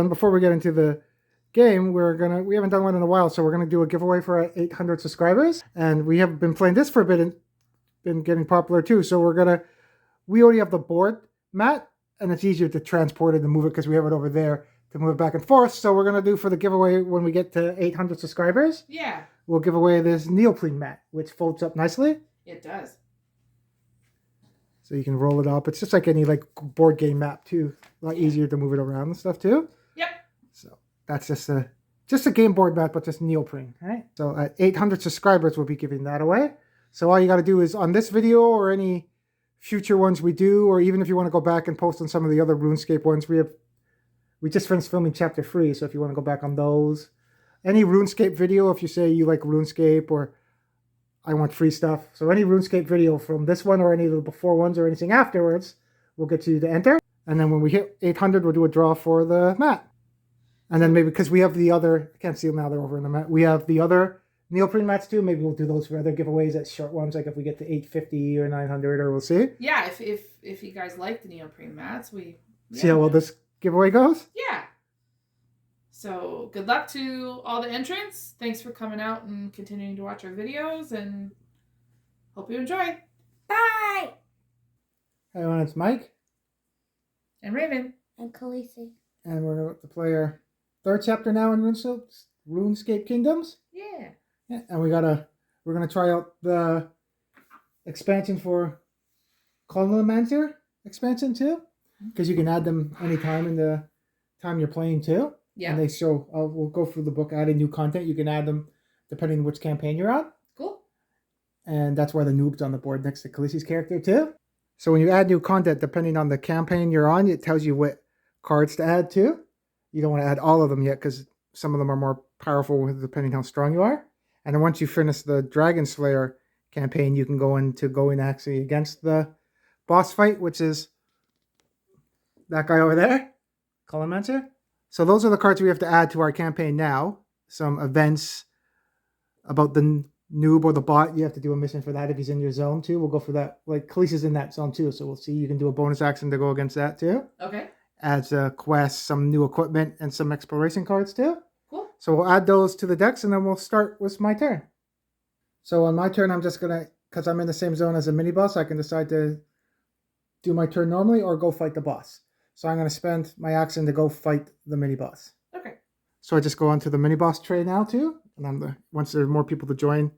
one, before we get into the game, we haven't done one in a while, so we're gonna do a giveaway for our 800 subscribers, and we have been playing this for a bit and been getting popular too. So we already have the board mat, and it's easier to transport it and move it because we have it over there to move it back and forth. So we're gonna do for the giveaway when we get to 800 subscribers. Yeah. We'll give away this neoprene mat, which folds up nicely. It does. So you can roll it up. It's just like any board game map too. A lot easier to move it around and stuff too. Yep. So that's just a game board mat, but just neoprene, right? So at 800 subscribers, we'll be giving that away. So all you got to do is on this video or any future ones we do, or even if you want to go back and post on some of the other RuneScape ones, we just finished filming chapter 3. So if you want to go back on those, any RuneScape video, if you say you like RuneScape or I want free stuff. So any RuneScape video from this one or any of the before ones or anything afterwards, we'll get you to enter. And then when we hit 800, we'll do a draw for the mat. And then maybe because we have the other, I can't see them now, they're over in the mat. We have the other neoprene mats too. Maybe we'll do those for other giveaways at short ones, like if we get to 850 or 900, or we'll see. Yeah, if you guys like the neoprene mats, see how well this giveaway goes? Yeah. So good luck to all the entrants. Thanks for coming out and continuing to watch our videos, and hope you enjoy. Bye! Hi everyone, it's Mike. And Ravin. And Khaleesi. And we're going to play our 3rd chapter now in RuneScape Kingdoms. Yeah. And we're going to try out the expansion for CollymoreCollectionAndHobbies expansion too. Because you can add them anytime in the time you're playing too. Yeah. And they show, we'll go through the book, adding new content. You can add them depending on which campaign you're on. Cool. And that's why the Noob's on the board next to Khaleesi's character too. So when you add new content, depending on the campaign you're on, it tells you what cards to add to. You don't want to add all of them yet because some of them are more powerful depending how strong you are. And then once you finish the Dragon Slayer campaign, you can go into going actually against the boss fight, which is that guy over there, CollymoreCollectionAndHobbies. So those are the cards we have to add to our campaign now. Some events about the noob or the bot. You have to do a mission for that if he's in your zone too. We'll go for that. Like Khaleesi's in that zone too, so we'll see. You can do a bonus action to go against that too. Okay. Adds a quest, some new equipment, and some exploration cards too. Cool. So we'll add those to the decks, and then we'll start with my turn. So on my turn, I'm just gonna, because I'm in the same zone as a mini boss, I can decide to do my turn normally or go fight the boss. So I'm gonna spend my action to go fight the mini boss. Okay. So I just go onto the mini boss tray now too, and once there's more people to join,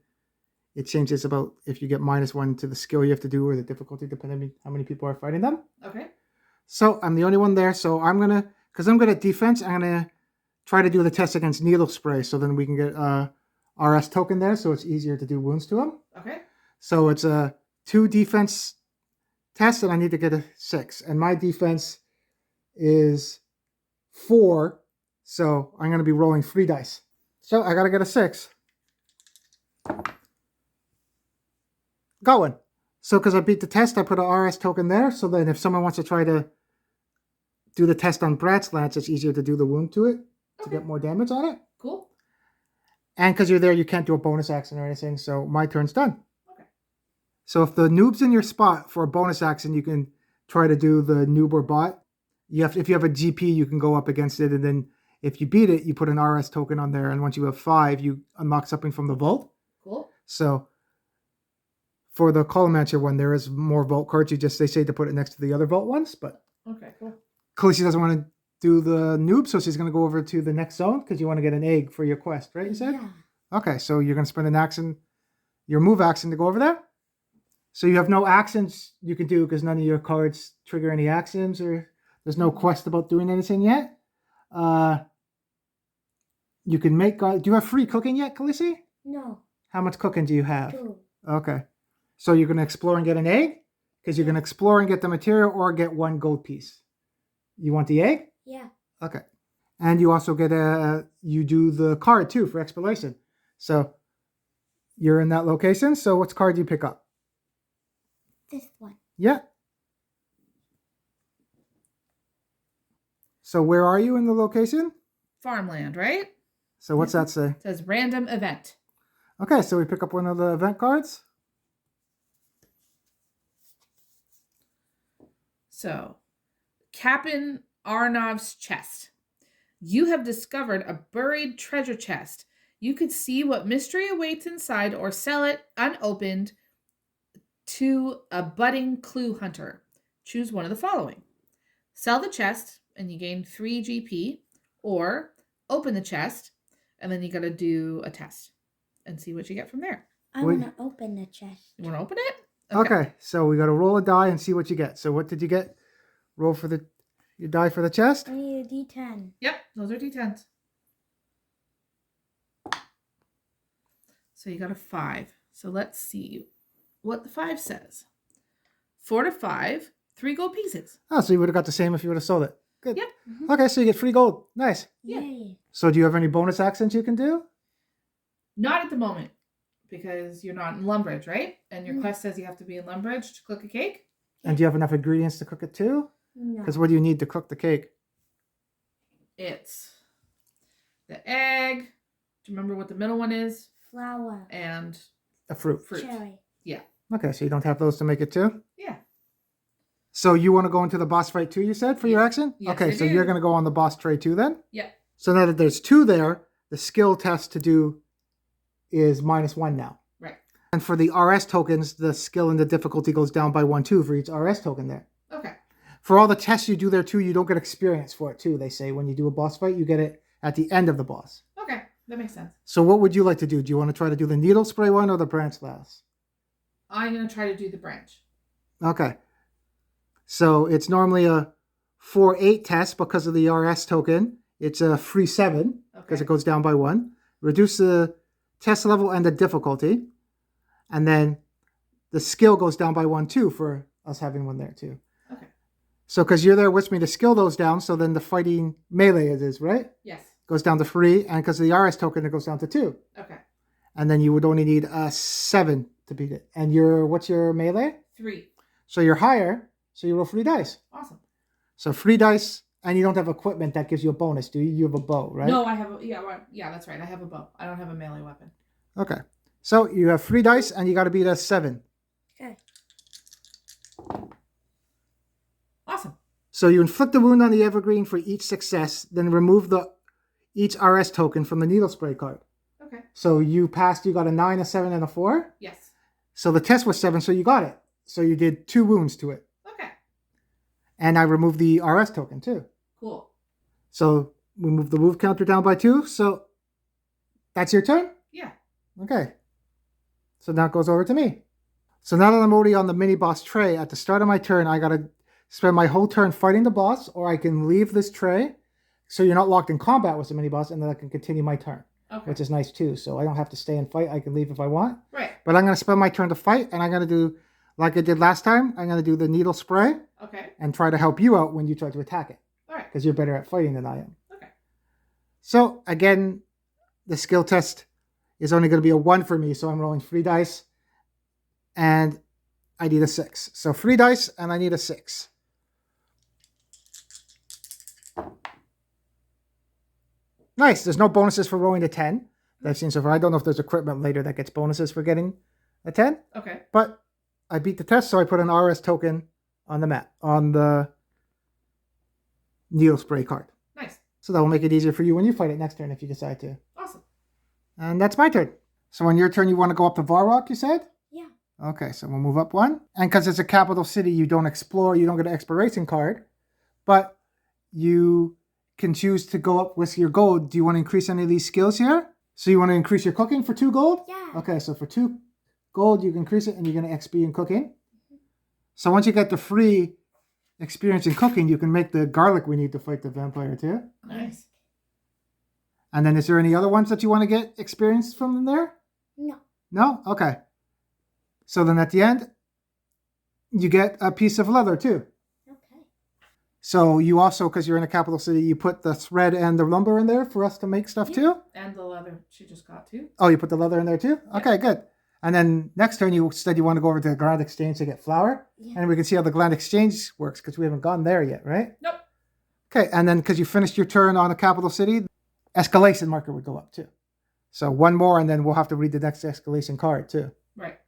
it changes about if you get -1 to the skill you have to do or the difficulty depending on how many people are fighting them. Okay. So I'm the only one there. So because I'm good at defense, I'm gonna try to do the test against needle spray. So then we can get a RS token there, so it's easier to do wounds to him. Okay. So it's a 2 defense test, and I need to get a 6. And my defense is 4, so I'm gonna be rolling 3 dice. So I gotta get a 6. Got one. So because I beat the test, I put an RS token there. So then if someone wants to try to do the test on Brat's Lance, it's easier to do the wound to it to get more damage on it. Cool. And because you're there, you can't do a bonus action or anything. So my turn's done. Okay. So if the noob's in your spot for a bonus action, you can try to do the noob or bot. If you have a GP, you can go up against it. And then if you beat it, you put an RS token on there. And once you have 5, you unlock something from the vault. Cool. So for the CollymoreCollectionAndHobbies one, there is more vault cards. They say to put it next to the other vault ones, but Okay, cool. Khaleesi doesn't want to do the noob, so she's going to go over to the next zone because you want to get an egg for your quest, right? You said? Yeah. Okay, so you're going to spend an action, your move action to go over there. So you have no actions you can do because none of your cards trigger any actions, or there's no quest about doing anything yet. You can make. Do you have free cooking yet, Khaleesi? No. How much cooking do you have? 2. Okay. So you're going to explore and get an egg? Because you're going to explore and get the material or get 1 gold piece. You want the egg? Yeah. Okay. And you also get you do the card too for exploration. So you're in that location. So what card do you pick up? This one. Yeah. So where are you in the location? Farmland, right? So what's that say? It says random event. Okay, so we pick up one of the event cards. So, Captain Arnav's chest. You have discovered a buried treasure chest. You could see what mystery awaits inside or sell it unopened to a budding clue hunter. Choose one of the following. Sell the chest and you gain 3 GP, or open the chest and then you got to do a test and see what you get from there. I want to open the chest. You want to open it? Okay, so we got to roll a die and see what you get. So what did you get? Roll for your die for the chest? I need a D10. Yep, those are D10s. So you got a 5. So let's see what the 5 says. 4 to 5, 3 gold pieces. Oh, so you would have got the same if you would have sold it. Good. Yep. Okay, so you get free gold. Nice. Yeah. Yay. So do you have any bonus accents you can do? Not at the moment, because you're not in Lumbridge, right? And your quest says you have to be in Lumbridge to cook a cake. And do you have enough ingredients to cook it too? No. Because what do you need to cook the cake? It's the egg. Do you remember what the middle one is? Flour. And A fruit. Cherry. Yeah. Okay, so you don't have those to make it too? Yeah. So you want to go into the boss fight too, you said, for your accent? Yes, okay, I so do. you're going to go on the boss tray too then? Yeah. So now that there's 2 there, the skill test to do is -1 now. Right. And for the RS tokens, the skill and the difficulty goes down by 1 too for each RS token there. Okay. For all the tests you do there too, you don't get experience for it too. They say when you do a boss fight, you get it at the end of the boss. Okay. That makes sense. So what would you like to do? Do you want to try to do the needle spray one or the branch last? I'm going to try to do the branch. Okay. So it's normally a 4-8 test because of the RS token. It's a free 7 because Okay. it goes down by 1. Reduce the test level and the difficulty. And then the skill goes down by 1 too for us having one there too. Okay. So because you're there with me, the skill goes down. So then the fighting melee it is, right? Yes. Goes down to 3. And because of the RS token, it goes down to 2. Okay. And then you would only need a 7 to beat it. And what's your melee? 3. So you're higher. So you roll 3 dice. Awesome. So 3 dice, and you don't have equipment that gives you a bonus, do you? You have a bow, right? No, I have a, yeah, that's right. I have a bow. I don't have a melee weapon. Okay. So you have 3 dice, and you got to beat a 7. Okay. Awesome. So you inflict a wound on the evergreen for each success, then remove each RS token from the needle spray card. Okay. So you passed, you got a 9, a 7, and a 4. Yes. So the test was 7, so you got it. So you did 2 wounds to it. Okay. And I removed the RS token too. Cool. So we moved the move counter down by 2. So that's your turn? Yeah. Okay. So now it goes over to me. So now that I'm already on the mini boss tray, at the start of my turn, I got to spend my whole turn fighting the boss, or I can leave this tray so you're not locked in combat with the mini boss, and then I can continue my turn, Okay. which is nice too. So I don't have to stay and fight. I can leave if I want. Right. But I'm going to spend my turn to fight, and I'm going to do, like I did last time, I'm going to do the needle spray Okay. and try to help you out when you try to attack it, All right. because you're better at fighting than I am. Okay. So again, the skill test is only going to be a 1 for me, so I'm rolling 3 dice, and I need a 6. So 3 dice, and I need a 6. Nice. There's no bonuses for rolling a 10 that I've seen so far. I don't know if there's equipment later that gets bonuses for getting a 10, Okay. but I beat the test, so I put an RS token on the map, on the needle spray card. Nice. So that will make it easier for you when you fight it next turn if you decide to. Awesome. And that's my turn. So on your turn, you want to go up to Varrock, you said? Yeah. Okay, so we'll move up 1. And because it's a capital city, you don't explore, you don't get an exploration card, but you can choose to go up with your gold. Do you want to increase any of these skills here? So you want to increase your cooking for 2 gold? Yeah. Okay, so for 2 gold, you can increase it, and you're going to XP in cooking. So once you get the free experience in cooking, you can make the garlic we need to fight the vampire too. Nice. And then is there any other ones that you want to get experience from there? No. No? Okay. So then at the end, you get a piece of leather too. Okay. So you also, because you're in a capital city, you put the thread and the lumber in there for us to make stuff too? And the leather she just got too. Oh, you put the leather in there too? Yeah. Okay, good. And then next turn, you said you want to go over to the Grand Exchange to get flour. Yeah. And we can see how the Grand Exchange works because we haven't gone there yet, right? Nope. Okay, and then because you finished your turn on the capital city, escalation marker would go up too. So 1 more, and then we'll have to read the next escalation card too. Right.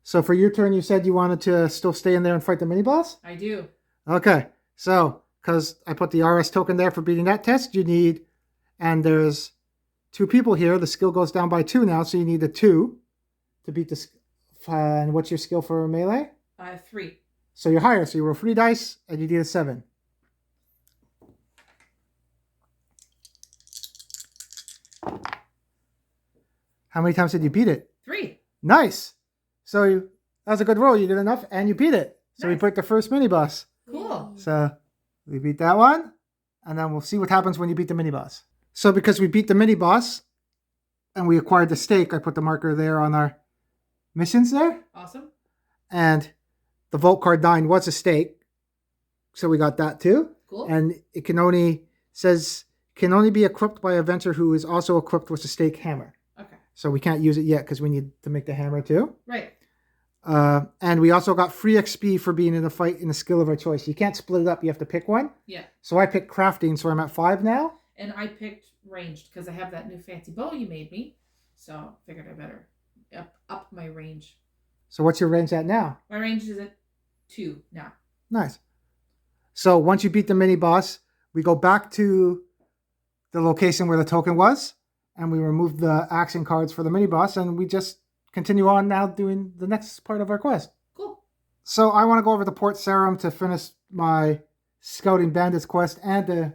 So for your turn, you said you wanted to still stay in there and fight the mini boss? I do. Okay, so because I put the RS token there for beating that test, you need, and there's 2 people here. The skill goes down by 2 now, so you need a 2 to beat the. And what's your skill for melee? 3. So you're higher. So you roll 3 dice, and you need a 7. How many times did you beat it? 3. Nice. So that was a good roll. You did enough, and you beat it. So we Nice. put the first mini boss. Cool. So we beat that one, and then we'll see what happens when you beat the mini boss. So because we beat the mini boss, and we acquired the stake, I put the marker there on our missions there. Awesome. And the Vault Card 9 was a stake, so we got that too. Cool. And it can only be equipped by a venture who is also equipped with a stake hammer. Okay. So we can't use it yet because we need to make the hammer too. Right. And we also got free XP for being in a fight in a skill of our choice. You can't split it up. You have to pick one. Yeah. So I picked crafting, so I'm at 5 now. And I picked ranged because I have that new fancy bow you made me. So figured I better up my range. So what's your range at now? My range is at 2 now. Nice. So once you beat the mini boss, we go back to the location where the token was, and we remove the action cards for the mini boss, and we just continue on now doing the next part of our quest. Cool. So I want to go over to Port Sarum to finish my Scouting Bandits quest and to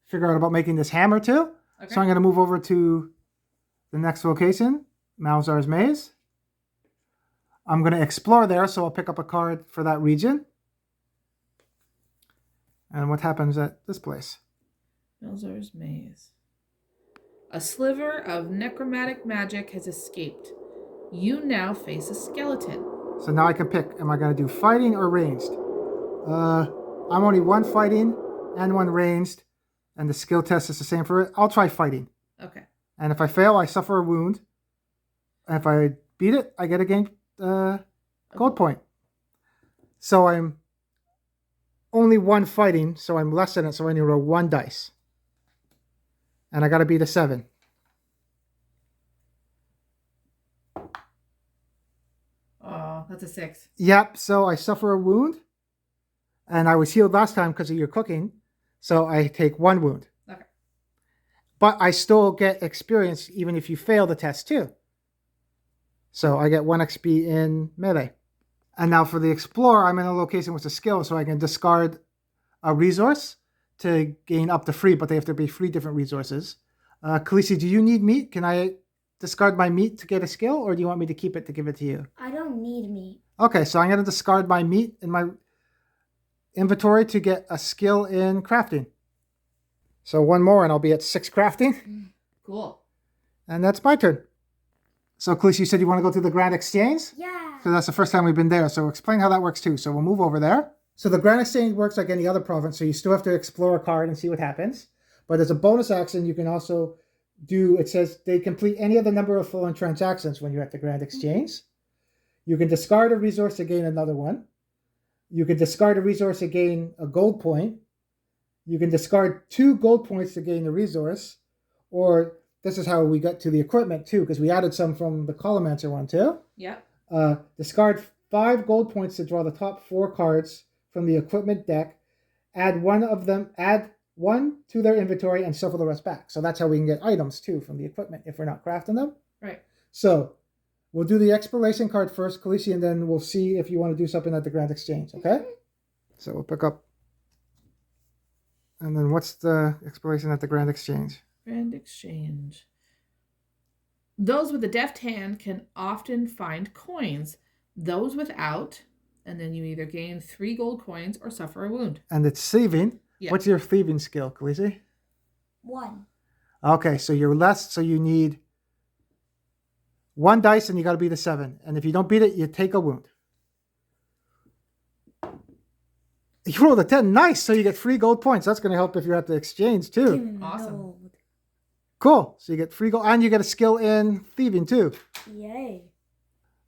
figure out about making this hammer too. Okay. So I'm going to move over to the next location, Malzar's Maze. I'm going to explore there, so I'll pick up a card for that region. And what happens at this place? Melzar's Maze. A sliver of necromantic magic has escaped. You now face a skeleton. So now I can pick, am I going to do fighting or ranged? I'm only 1 fighting and 1 ranged, and the skill test is the same for it. I'll try fighting. Okay. And if I fail, I suffer a wound. And if I beat it, I get a game gold point. So I'm only 1 fighting, so I'm less than it, so I need to roll 1 dice. And I got to beat a 7. Oh, that's a 6. Yep, so I suffer a wound. And I was healed last time because of your cooking. So I take 1 wound. Okay. But I still get experience even if you fail the test too. So I get 1 XP in melee. And now for the Explorer, I'm in a location with a skill, so I can discard a resource to gain up to 3, but they have to be 3 different resources. Khaleesi, do you need meat? Can I discard my meat to get a skill, or do you want me to keep it to give it to you? I don't need meat. Okay, so I'm going to discard my meat in my inventory to get a skill in crafting. So 1 more and I'll be at 6 crafting. Cool. And that's my turn. So Khaleesi, you said you want to go to the Grand Exchange? Yeah. So that's the first time we've been there. So explain how that works too. So we'll move over there. So the Grand Exchange works like any other province. So you still have to explore a card and see what happens. But as a bonus action, you can also do, it says they complete any other number of flowing transactions when you're at the Grand Exchange. You can discard a resource to gain another one. You can discard a resource to gain a gold point. You can discard 2 gold points to gain a resource. Or this is how we got to the equipment too, because we added some from the Collimancer one too. Yep. Discard 5 gold points to draw the top 4 cards from the equipment deck. Add one to their inventory and shuffle the rest back. So that's how we can get items too from the equipment if we're not crafting them. Right. So we'll do the exploration card first, Khaleesi, and then we'll see if you want to do something at the Grand Exchange, okay? So we'll pick up. And then what's the exploration at the Grand Exchange? Grand Exchange. Those with a deft hand can often find coins. Those without, and then you either gain 3 gold coins or suffer a wound. And it's thieving. Yeah. What's your thieving skill, Khaleesi? 1. Okay, so you're less, so you need 1 dice and you got to beat a 7. And if you don't beat it, you take a wound. You rolled a 10. Nice. So you get 3 gold points. That's going to help if you're at the exchange Give too. me my Awesome. gold. Cool. So you get 3 gold and you get a skill in thieving too. Yay.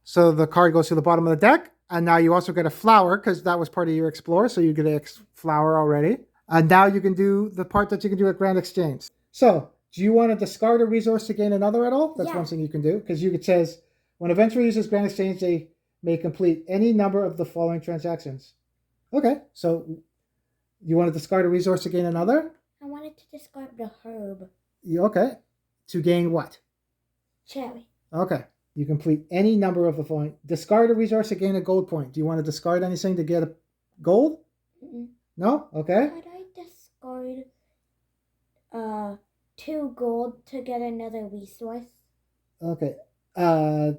So the card goes to the bottom of the deck. And now you also get a flower because that was part of your Explorer. So you get a flower already. And now you can do the part that you can do at Grand Exchange. So do you want to discard a resource to gain another at all? That's Yeah. one thing you can do. Because it says, when a venture uses Grand Exchange, they may complete any number of the following transactions. Okay. So You want to discard a resource to gain another? I wanted to discard the herb. Okay. To gain what? Cherry. Okay. You complete any number of the following. Discard a resource to gain a gold point. Do you want to discard anything to get a gold? Mm-mm. No? Okay. Could I discard 2 gold to get another resource? Okay.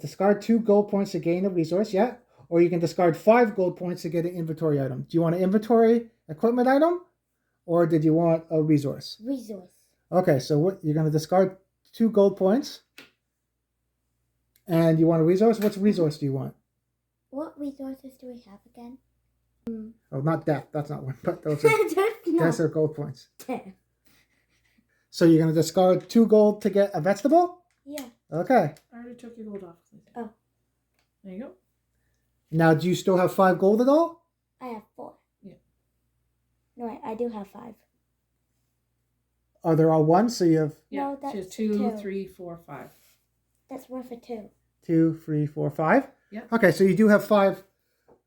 Discard 2 gold points to gain a resource, yeah. Or you can discard 5 gold points to get an inventory item. Do you want an inventory equipment item? Or did you want a resource? Resource. Okay, so what you're going to discard 2 gold points. And you want a resource? What resource do you want? What resources do we have again? Oh, not that. That's not one. But those are, No. those are gold points. So you're going to discard 2 gold to get a vegetable? Yeah. Okay. I already took your gold off. Oh. There you go. Now, do you still have 5 gold at all? I have 4. Yeah. No, I do have 5. Are they all 1? So you have Yeah. No, that's she has 2, 2. 3, 4, 5. That's worth a 2. 2, 3, 4, 5? Yeah. Okay, so you do have 5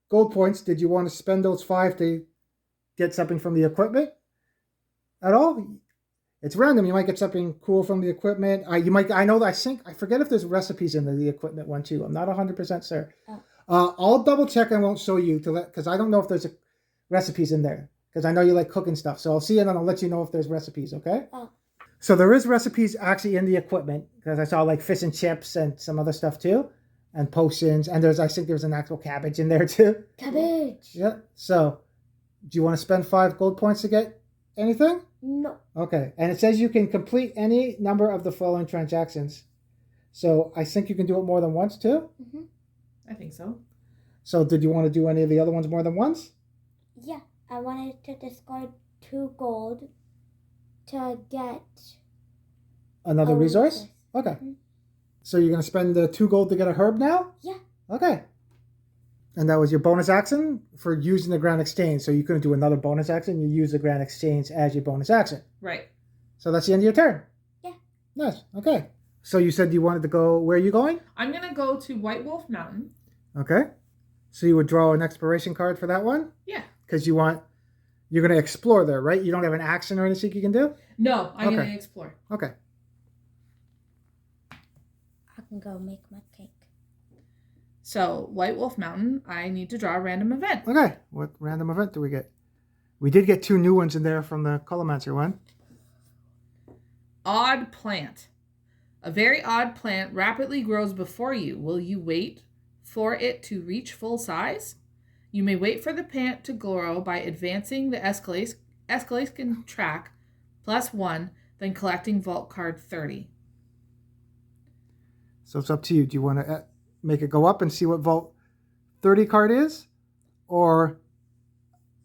gold points. Did you want to spend those 5 to get something from the equipment at all? It's random. You might get something cool from the equipment. I forget if there's recipes in the equipment one too. I'm not 100% sure. Oh. I'll double check and won't show you because I don't know if there's recipes in there because I know you like cooking stuff. So I'll see and then I'll let you know if there's recipes. Okay. Oh. So there is recipes actually in the equipment because I saw like fish and chips and some other stuff too, and potions. And I think there's an actual cabbage in there too. Cabbage. Yeah. So, do you want to spend 5 gold points to get anything? No. Okay. And it says you can complete any number of the following transactions. So I think you can do it more than once too. Mm-hmm. I think so. So did you want to do any of the other ones more than once? Yeah. I wanted to discard 2 gold to get Another a resource? Okay. Mhm. So you're going to spend the 2 gold to get a herb now? Yeah. Okay. And that was your bonus action for using the Grand Exchange. So you couldn't do another bonus action. You use the Grand Exchange as your bonus action. Right. So that's the end of your turn. Yeah. Nice. Okay. So you said you wanted to go, where are you going? I'm going to go to White Wolf Mountain. Okay. So you would draw an exploration card for that one? Yeah. Because you're going to explore there, right? You don't have an action or anything you can do? No, I'm Okay. going to explore. Okay. I can go make my cake. So, White Wolf Mountain, I need to draw a random event. Okay. What random event do we get? We did get 2 new ones in there from the Collimancer one. Odd plant. A very odd plant rapidly grows before you. Will you wait for it to reach full size? You may wait for the plant to grow by advancing the escalation track +1, then collecting vault card 30. So it's up to you. Do you want to make it go up and see what vault 30 card is? Or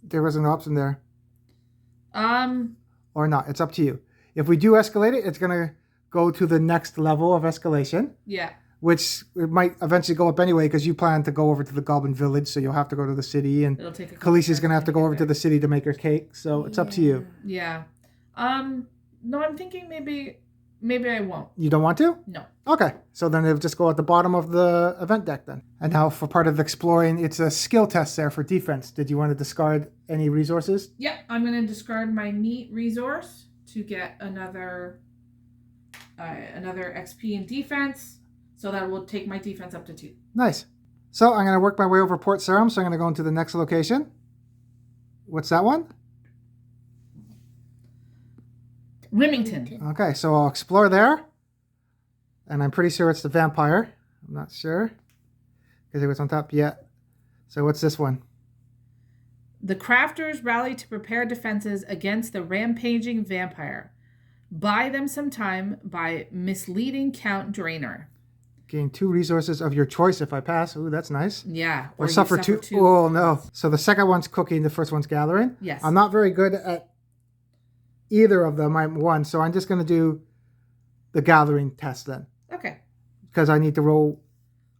there was an option there? Or not. It's up to you. If we do escalate it, it's going to go to the next level of escalation. Yeah. Which it might eventually go up anyway because you plan to go over to the Goblin Village, so you'll have to go to the city. And It'll take a couple Khaleesi's going to have to turns go get over to there. the city to make her cake. So it's up to you. Yeah. No, I'm thinking maybe I won't. You don't want to? No. Okay. So then it'll just go at the bottom of the event deck then. And now for part of exploring, it's a skill test there for defense. Did you want to discard any resources? Yep, I'm going to discard my neat resource to get another XP in defense. So that will take my defense up to 2. Nice. So I'm going to work my way over Port Sarum. So I'm going to go into the next location. What's that one? Remington. Okay, so I'll explore there. And I'm pretty sure it's the vampire. I'm not sure. Because it was on top yet. So what's this one? The crafters rally to prepare defenses against the rampaging vampire. Buy them some time by misleading Count Drainer. Gain 2 resources of your choice if I pass. Ooh, that's nice. Yeah. Or you suffer 2. Oh, no. So the second one's cooking, the first one's gathering. Yes. I'm not very good at either of them. I'm 1. So I'm just going to do the gathering test then. Okay. Because I need to roll.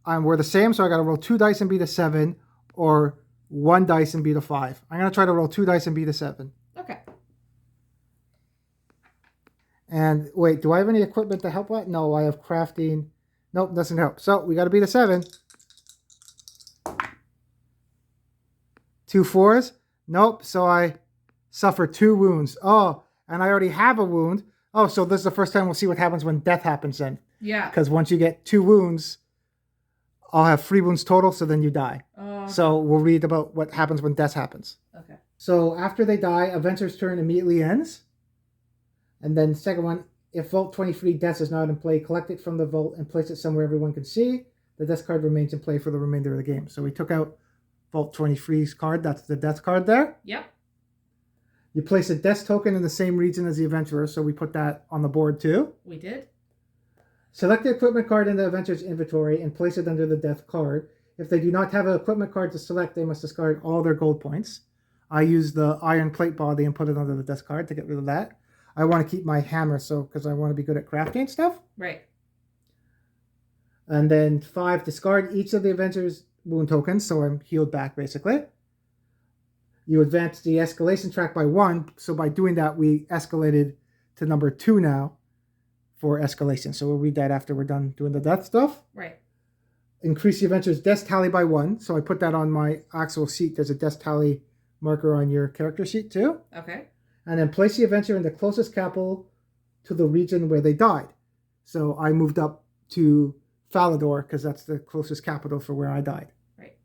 We're the same, so I got to roll 2 dice and beat a 7. Or 1 dice and beat a 5. I'm going to try to roll 2 dice and beat a 7. Okay. And wait, do I have any equipment to help that? No, I have crafting. Nope, doesn't help. So we got to beat a 7. 2 4s. Nope. So I suffer 2 wounds. Oh, and I already have a wound. Oh, so this is the first time we'll see what happens when death happens then. Yeah. Because once you get 2 wounds, I'll have 3 wounds total, so then you die. Oh, okay. So we'll read about what happens when death happens. Okay. So after they die, Adventure's turn immediately ends. And then second one, if Vault 23 Death is not in play, collect it from the vault and place it somewhere everyone can see. The death card remains in play for the remainder of the game. So we took out Vault 23's card. That's the death card there. Yep. You place a death token in the same region as the Adventurer, so we put that on the board too. We did. Select the equipment card in the Adventurer's inventory and place it under the death card. If they do not have an equipment card to select, they must discard all their gold points. I use the iron plate body and put it under the death card to get rid of that. I want to keep my hammer because I want to be good at crafting stuff. Right. And then 5, discard each of the Adventurer's wound tokens, so I'm healed back basically. You advance the escalation track by 1, so by doing that we escalated to number 2 now for escalation. So we'll read that after we're done doing the death stuff. Right. Increase the Adventurer's death tally by 1, so I put that on my actual sheet. There's a death tally marker on your character sheet too. Okay. And then place the Adventurer in the closest capital to the region where they died. So I moved up to Falador because that's the closest capital for where I died. Right.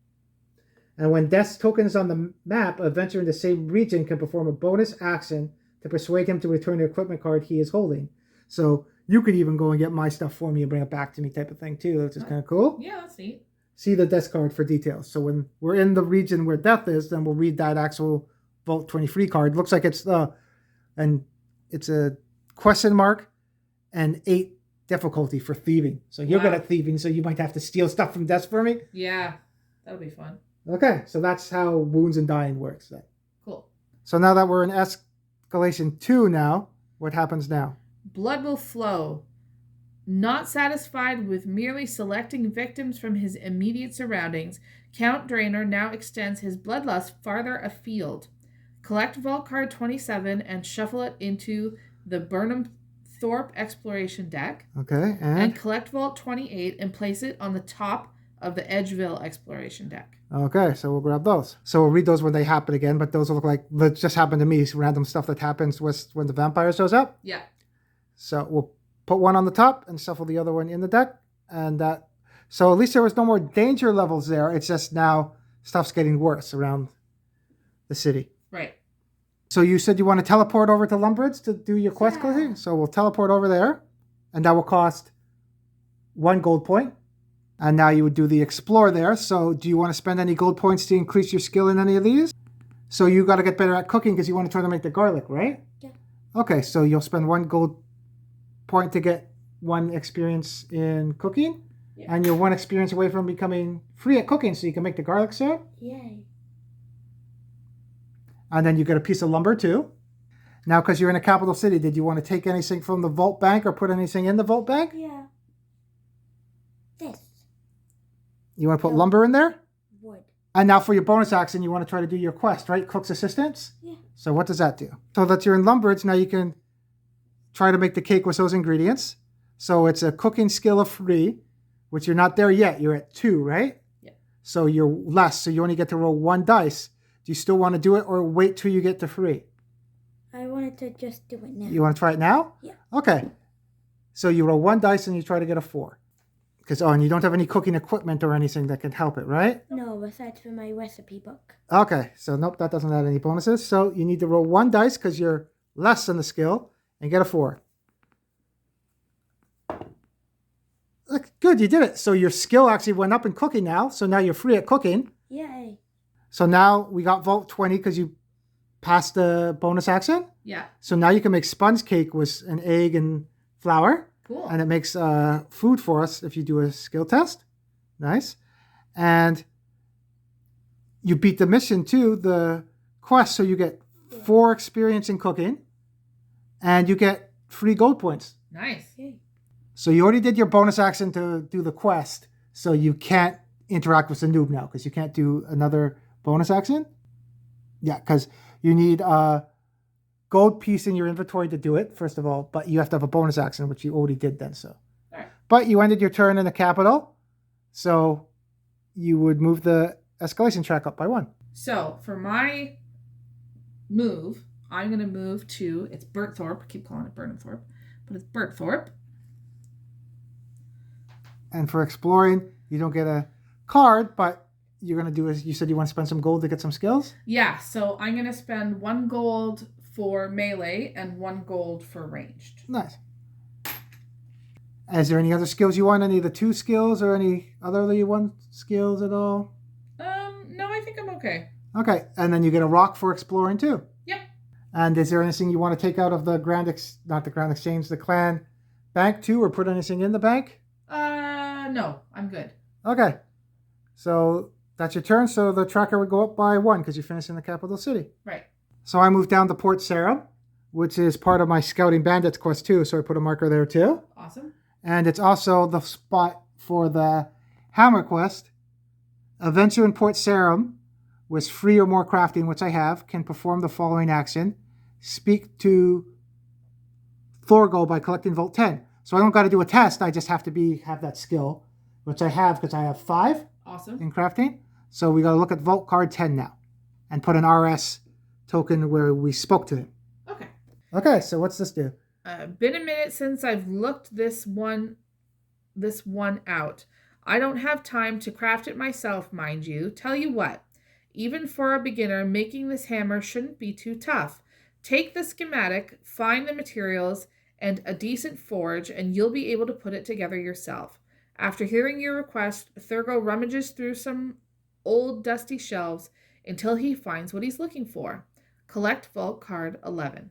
And when Death's token is on the map, an adventurer in the same region can perform a bonus action to persuade him to return the equipment card he is holding. So you could even go and get my stuff for me and bring it back to me type of thing too, which is kind of cool. Yeah, that's neat. See the Death card for details. So when we're in the region where Death is, then we'll read that actual Vault 23 card. Looks like it's and it's a question mark and 8 difficulty for thieving. So you're good at thieving, so you might have to steal stuff from Death for me. Yeah, that'll be fun. Okay, so that's how wounds and dying works then. Cool. So now that we're in escalation 2 now, what happens now? Blood will flow. Not satisfied with merely selecting victims from his immediate surroundings, Count Draenor now extends his bloodlust farther afield. Collect Vault Card 27 and shuffle it into the Burnham Thorpe Exploration deck. Okay, And collect Vault 28 and place it on the top of the Edgeville Exploration deck. Okay, so we'll grab those. So we'll read those when they happen again, but those will look like that just happened to me. Random stuff that happens when the vampire shows up. Yeah. So we'll put one on the top and shuffle the other one in the deck. And that, so at least there was no more danger levels there. It's just now stuff's getting worse around the city. Right. So you said you want to teleport over to Lumbridge to do your quest closing? So we'll teleport over there. And that will cost 1 gold point. And now you would do the explore there. So do you want to spend any gold points to increase your skill in any of these? So you got to get better at cooking because you want to try to make the garlic, right? Yeah. Okay, so you'll spend 1 gold point to get 1 experience in cooking. Yeah. And you're 1 experience away from becoming free at cooking so you can make the garlic syrup. Yay. And then you get a piece of lumber too. Now, because you're in a capital city, did you want to take anything from the vault bank or put anything in the vault bank? Yeah. This. You want to put lumber in there? Wood. And now for your bonus action, you want to try to do your quest, right? Cook's Assistance? Yeah. So what does that do? So that you're in Lumbridge, now you can try to make the cake with those ingredients. So it's a cooking skill of 3, which you're not there yet. You're at 2, right? Yeah. So you're less, so you only get to roll 1 dice. Do you still want to do it or wait till you get to 3? I wanted to just do it now. You want to try it now? Yeah. Okay. So you roll 1 dice and you try to get a 4. And you don't have any cooking equipment or anything that can help it, right? No, besides for my recipe book. Okay, so nope, that doesn't add any bonuses. So you need to roll 1 dice because you're less than the skill and get a 4. Look, good, you did it. So your skill actually went up in cooking now. So now you're free at cooking. Yay. So now we got Vault 20 because you passed the bonus action. Yeah. So now you can make sponge cake with an egg and flour. Cool. And it makes food for us if you do a skill test. Nice. And you beat the mission too, the quest, so you get 4 experience in cooking. And you get 3 gold points. Nice. Yay. So you already did your bonus action to do the quest. So you can't interact with the noob now because you can't do another bonus action. Yeah, because you need a gold piece in your inventory to do it, first of all. But you have to have a bonus action, which you already did then. So, All right. But you ended your turn in the capital. So you would move the escalation track up by 1. So for my move, I'm going to move to, it's Bertthorpe. I keep calling it Burnhamthorpe, but it's Bertthorpe. And for exploring, you don't get a card, but you're going to do is you said you want to spend some gold to get some skills? Yeah, so I'm going to spend 1 gold for melee and 1 gold for ranged. Nice. Is there any other skills you want? Any of the 2 skills or any other that you want skills at all? No, I think I'm okay. Okay, and then you get a rock for exploring too. Yep. And is there anything you want to take out of the not the Grand Exchange, the clan bank too, or put anything in the bank? No, I'm good. Okay, so that's your turn. So the tracker would go up by 1 because you finished in the capital city. Right. So I moved down to Port Sarum, which is part of my Scouting Bandits quest too. So I put a marker there too. Awesome. And it's also the spot for the Hammer quest. A venture in Port Sarum with 3 or more crafting, which I have, can perform the following action. Speak to Thorgal by collecting Vault 10. So I don't got to do a test. I just have to have that skill, which I have because I have 5 Awesome. in crafting. So we got to look at Vault card 10 now and put an RS token where we spoke to him. Okay. Okay, so what's this do? Been a minute since I've looked this one out. I don't have time to craft it myself, mind you. Tell you what, even for a beginner, making this hammer shouldn't be too tough. Take the schematic, find the materials, and a decent forge, and you'll be able to put it together yourself. After hearing your request, Thurgo rummages through some old dusty shelves until he finds what he's looking for. Collect Vault Card 11.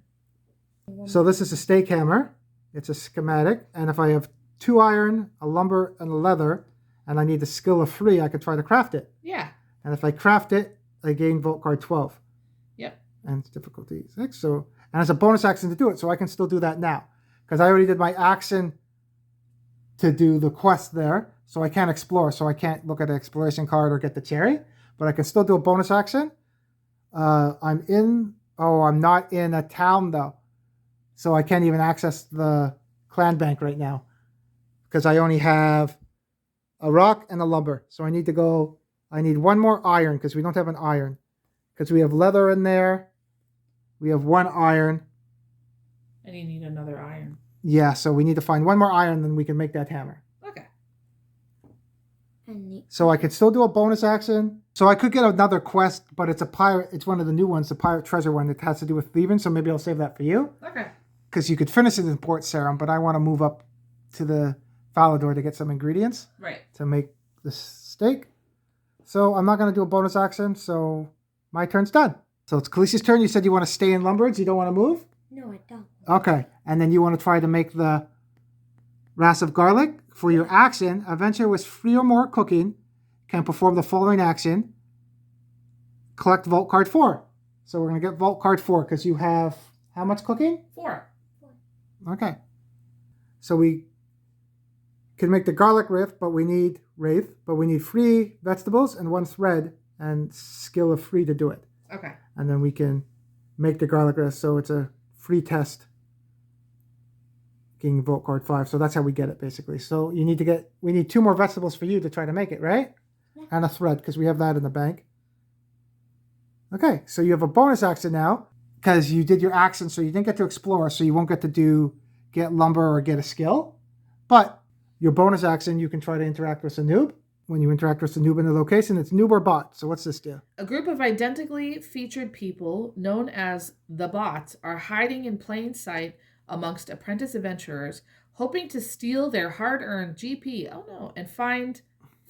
So this is a stake hammer. It's a schematic. And if I have 2 iron, a lumber, and a leather, and I need the skill of 3, I can try to craft it. Yeah. And if I craft it, I gain Vault Card 12. Yep. And it's difficulty 6. So, and it's a bonus action to do it, so I can still do that now. Because I already did my action to do the quest there, so I can't explore. So I can't look at an exploration card or get the cherry, but I can still do a bonus action. I'm not in a town though. So I can't even access the clan bank right now because I only have a rock and a lumber. So I need 1 more iron because we don't have an iron. Because we have leather in there. We have 1 iron. And you need another iron. Yeah, so we need to find 1 more iron, then we can make that hammer. Okay. So I could still do a bonus action. So I could get another quest, but it's a pirate. It's one of the new ones, the pirate treasure one that has to do with thieving. So maybe I'll save that for you. Okay. Because you could finish it in Port Sarum, but I want to move up to the Falador to get some ingredients. Right. To make the steak. So I'm not going to do a bonus action, so my turn's done. So it's Khaleesi's turn. You said you want to stay in Lumberds. You don't want to move? No, I don't. Okay. And then you want to try to make the Ras of Garlic. For your action, a venture with 3 or more cooking can perform the following action. Collect Vault Card 4. So we're going to get Vault Card 4 because you have how much cooking? 4. Okay. So we can make the garlic wraith, but we need 3 vegetables and 1 thread and skill of 3 to do it. Okay. And then we can make the garlic wraith. So it's a free test. Getting Vault Card 5. So that's how we get it basically. So we need 2 more vegetables for you to try to make it, right? Yeah. And a thread because we have that in the bank. Okay. So you have a bonus action now because you did your action. So you didn't get to explore. So you won't get to get lumber or get a skill. But your bonus action, you can try to interact with a noob. When you interact with the noob in the location, it's noob or bot. So what's this do? A group of identically featured people known as the bots are hiding in plain sight amongst apprentice adventurers, hoping to steal their hard-earned GP. Oh no, and find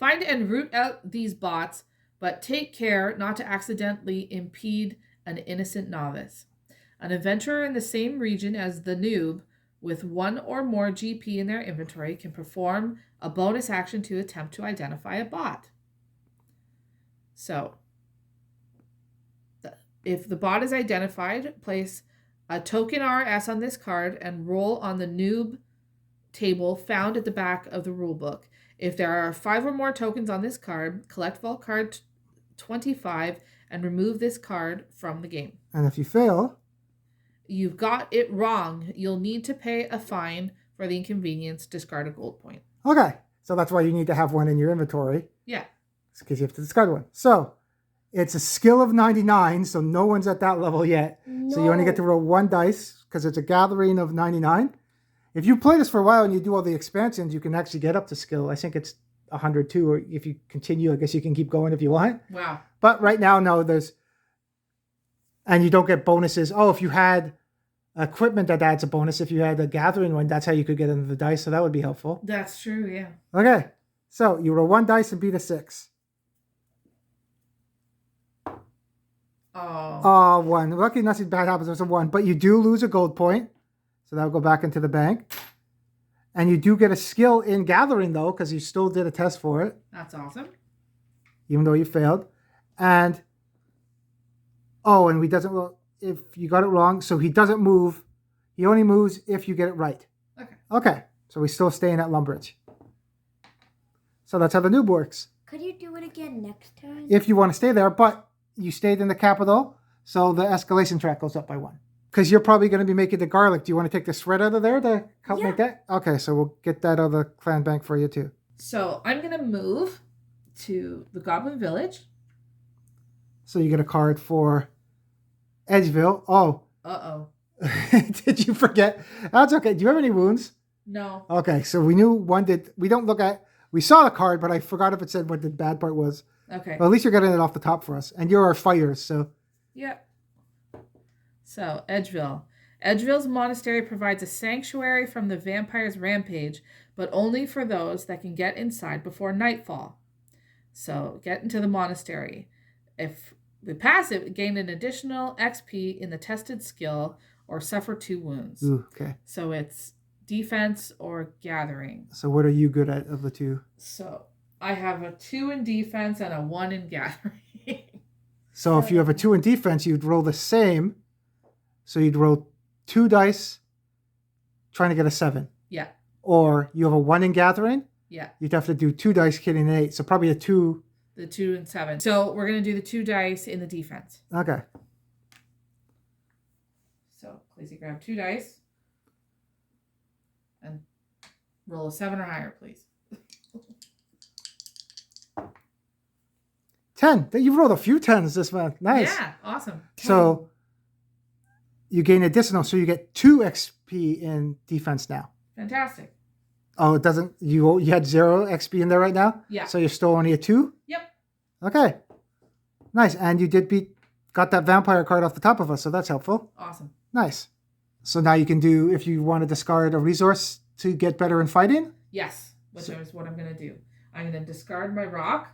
and root out these bots, but take care not to accidentally impede an innocent novice. An adventurer in the same region as the noob with 1 or more GP in their inventory can perform a bonus action to attempt to identify a bot. So, if the bot is identified, place a token RS on this card and roll on the noob table found at the back of the rulebook. If there are 5 or more tokens on this card, collect Vault Card 25 and remove this card from the game. And if you fail, you've got it wrong. You'll need to pay a fine for the inconvenience. Discard a gold point. Okay. So that's why you need to have 1 in your inventory. Yeah. It's because you have to discard 1. So It's a skill of 99, so no one's at that level yet. No. So you only get to roll 1 dice because it's a gathering of 99. If you play this for a while and you do all the expansions, you can actually get up to skill. I think it's 102, or if you continue, I guess you can keep going if you want. Wow. But right now, no, and you don't get bonuses. Oh, if you had equipment that adds a bonus, if you had a gathering one, that's how you could get into the dice, so that would be helpful. That's true, yeah. Okay, so you roll 1 dice and beat a 6. Oh. 1. Lucky nothing bad happens. There's a 1, but you do lose a gold point, so that'll go back into the bank. And you do get a skill in gathering though, because you still did a test for it, That's awesome. even though you failed. And and he doesn't roll if you got it wrong, so he doesn't move. He only moves if you get it right. Okay. So we still staying at Lumbridge. So that's how the noob works. Could you do it again next time? If you want to stay there, but you stayed in the capital, so the escalation track goes up by 1. Because you're probably going to be making the garlic. Do you want to take the shred out of there to help make that? Okay, so we'll get that out of the clan bank for you too. So I'm going to move to the Goblin Village. So you get a card for Edgeville. Oh. Uh-oh. Did you forget? That's okay. Do you have any wounds? No. Okay, so we knew one did. We saw the card, but I forgot if it said what the bad part was. Okay. Well, at least you're getting it off the top for us. And you're our fighters, so. Yep. So, Edgeville. Edgeville's monastery provides a sanctuary from the vampire's rampage, but only for those that can get inside before nightfall. So, get into the monastery. If we pass it, we gain an additional XP in the tested skill or suffer 2 wounds. Ooh, okay. So, it's defense or gathering. So what are you good at of the two? So, I have a 2 in defense and a 1 in gathering. So if you have a 2 in defense, you'd roll the same. So you'd roll 2 dice trying to get a 7. Yeah. Or you have a 1 in gathering. Yeah. You'd have to do 2 dice getting an 8. So probably a 2. The 2 and 7. So we're going to do the 2 dice in the defense. Okay. So please grab 2 dice. And roll a 7 or higher, please. 10. You've rolled a few 10s this month. Nice. Yeah, awesome. So you gain additional, so you get 2 XP in defense now. Fantastic. Oh, it doesn't. You had 0 XP in there right now? Yeah. So you're still only a 2? Yep. Okay. Nice. And you got that vampire card off the top of us, so that's helpful. Awesome. Nice. So now you can do, if you want to discard a resource to get better in fighting? Yes, which is what I'm going to do. I'm going to discard my rock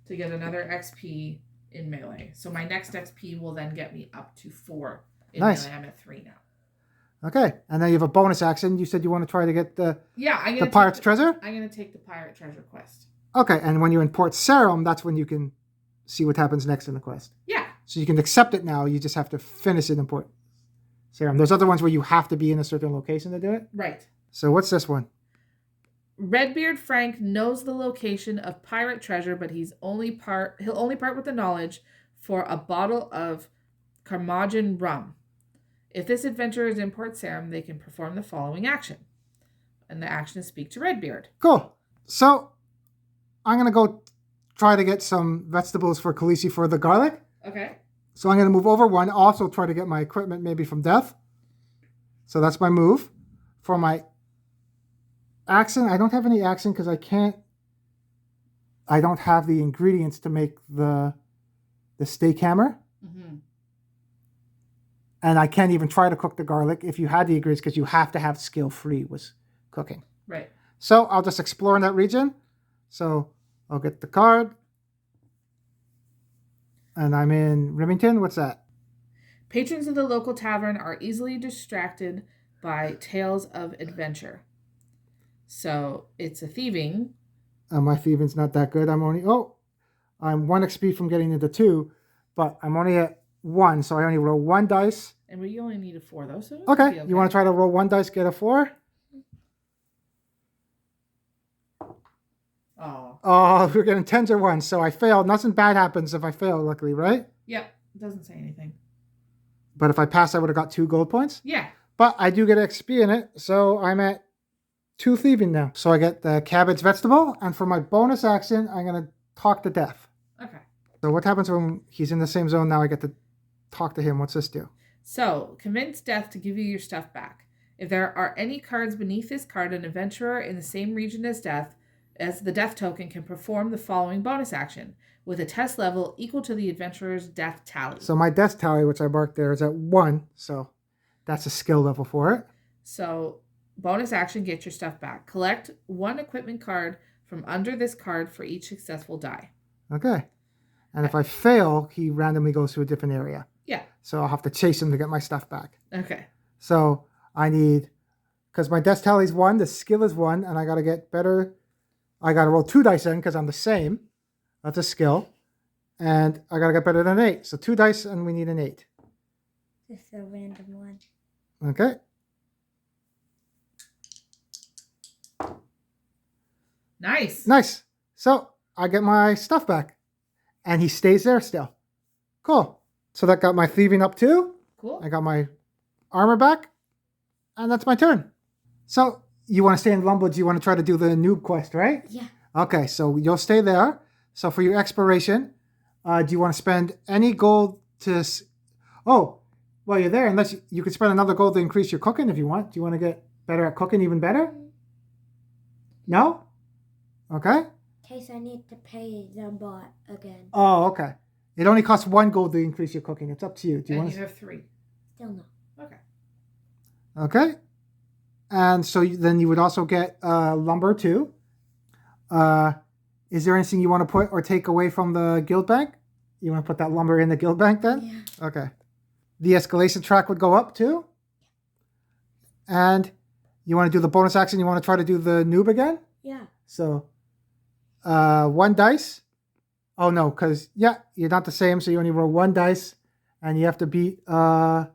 to get another XP in melee. So my next XP will then get me up to 4 in Nice. melee. I'm at 3 now. Okay. And then you have a bonus action. You said you want to try to get the pirate's treasure? I'm going to take the pirate treasure quest. Okay. And when you're in Port Sarum, that's when you can see what happens next in the quest. Yeah. So you can accept it now. You just have to finish it in Port Sarum. There's other ones where you have to be in a certain location to do it. Right. So what's this one? Redbeard Frank knows the location of pirate treasure, but he'll only part with the knowledge for a bottle of Carmagin rum. If this adventurer is in Port Sarum, they can perform the following action. And the action is speak to Redbeard. Cool. So I'm going to go try to get some vegetables for Khaleesi for the garlic. Okay. So I'm going to move over 1. Also try to get my equipment maybe from Death. So that's my move. For my action, I don't have any action because I don't have the ingredients to make the steak hammer. Mm-hmm. And I can't even try to cook the garlic if you had the ingredients because you have to have skill free with cooking. Right. So I'll just explore in that region. So I'll get the card. And I'm in Remington. What's that? Patrons of the local tavern are easily distracted by tales of adventure. So it's a thieving. My thieving's not that good. I'm 1 XP from getting into 2, but I'm only at 1, so I only roll 1 dice. And we only need a 4 though, so Okay. You want to try to roll 1 dice, get a 4? Oh, we're getting 10s or 1s, so I failed. Nothing bad happens if I fail, luckily, right? Yep. It doesn't say anything. But if I pass, I would have got 2 gold points. Yeah. But I do get XP in it, so I'm at 2 thieving now. So I get the cabbage vegetable, and for my bonus action, I'm going to talk to Death. Okay. So what happens when he's in the same zone? Now I get to talk to him. What's this do? So, convince Death to give you your stuff back. If there are any cards beneath this card, an adventurer in the same region as Death, as the Death token, can perform the following bonus action with a test level equal to the adventurer's death tally. So my death tally, which I marked there, is at 1. So that's a skill level for it. So, bonus action, get your stuff back. Collect 1 equipment card from under this card for each successful die. Okay. And if I fail, he randomly goes to a different area. Yeah. So I'll have to chase him to get my stuff back. Okay. So I need, because my death tally is 1, the skill is 1, and I got to get better. I got to roll 2 dice in because I'm the same. That's a skill. And I got to get better than 8. So 2 dice and we need an 8. Just a random one. Okay. Nice. Nice. So I get my stuff back. And he stays there still. Cool. So that got my thieving up too. Cool. I got my armor back. And that's my turn. So you want to stay in Lumbledge, you want to try to do the noob quest, right? Yeah. Okay, so you'll stay there. So for your exploration, do you want to spend any gold to... Oh, well, you're there. Unless you could spend another gold to increase your cooking if you want. Do you want to get better at cooking even better? No? Okay. In case I need to pay the bot again. Oh, okay. It only costs 1 gold to increase your cooking. It's up to you. Do you And want you have 3. Still no. Okay. Okay. And so then you would also get lumber too. Is there anything you want to put or take away from the guild bank? You want to put that lumber in the guild bank then? Yeah. Okay. The escalation track would go up too. And you want to do the bonus action. You want to try to do the noob again? Yeah. So 1 dice. Oh no, because yeah, you're not the same. So you only roll 1 dice and you have to beat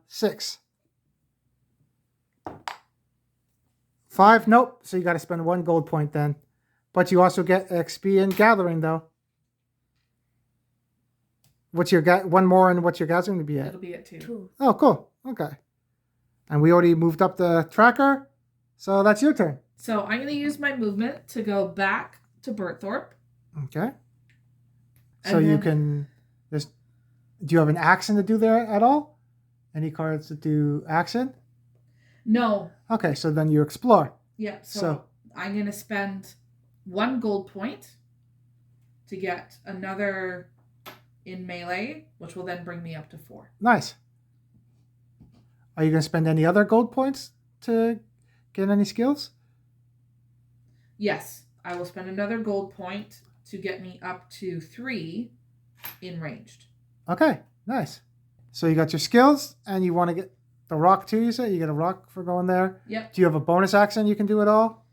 6. 5, nope. So you got to spend 1 gold point then. But you also get XP in gathering though. What's your 1 more and what's your gathering to be at? It'll be at 2. 2. Oh, cool. Okay. And we already moved up the tracker. So that's your turn. So I'm going to use my movement to go back to Bertthorpe. Okay. So And you then- can just, do you have an action to do there at all? Any cards that do action? No. Okay, so then you explore. Yeah. So, So- I'm going to spend 1 gold point to get another in melee, which will then bring me up to 4. Nice. Are you going to spend any other gold points to get any skills? Yes. I will spend another gold point to get me up to 3 in ranged. Okay, nice. So you got your skills and you want to get the rock too, you say? You get a rock for going there? Yep. Do you have a bonus action you can do at all?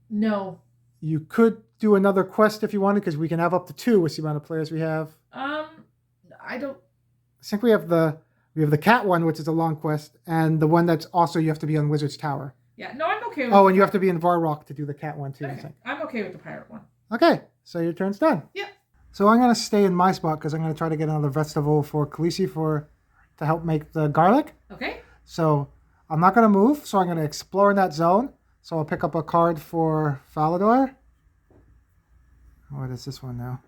No. You could do another quest if you wanted because we can have up to 2 with the amount of players we have. I don't. I think we have the cat one, which is a long quest, and the one that's also you have to be on Wizard's Tower. Yeah. No, I'm okay with Oh, and you have to be in Varrock to do the cat one too, I Okay. think. I'm okay with the pirate one. Okay, so your turn's done. Yep. So I'm going to stay in my spot because I'm going to try to get another vegetable for Khaleesi to help make the garlic. Okay. So I'm not going to move, so I'm going to explore in that zone. So I'll pick up a card for Falador. What is this one now?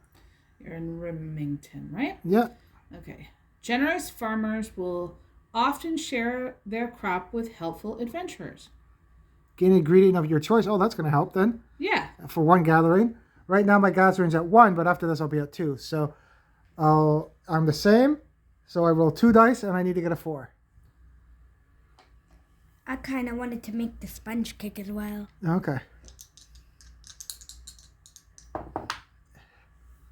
You're in Remington, right? Yeah. Okay. Generous farmers will often share their crop with helpful adventurers. Gain an ingredient of your choice. Oh, that's going to help then Yeah. for 1 gathering. Right now my gathering's at 1, but after this I'll be at 2. So I'm the same. So I roll 2 dice and I need to get a 4. I kind of wanted to make the sponge cake as well. Okay.